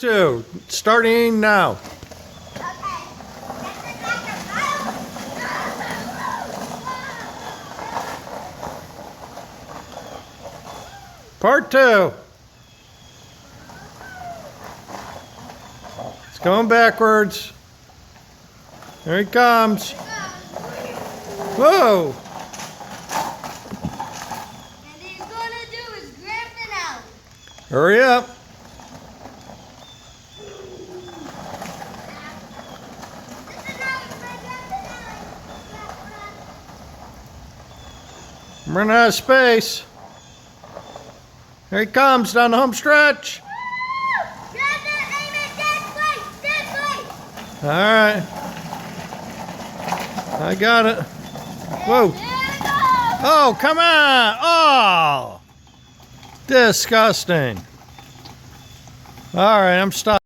2, starting now. Part 2. It's going backwards. There he comes. Whoa! And he's gonna do is grab it out. Hurry up. I'm running out of space. Here he comes down the home stretch. All right. I got it. Whoa. Oh, come on. Oh. Disgusting. All right, I'm stopping.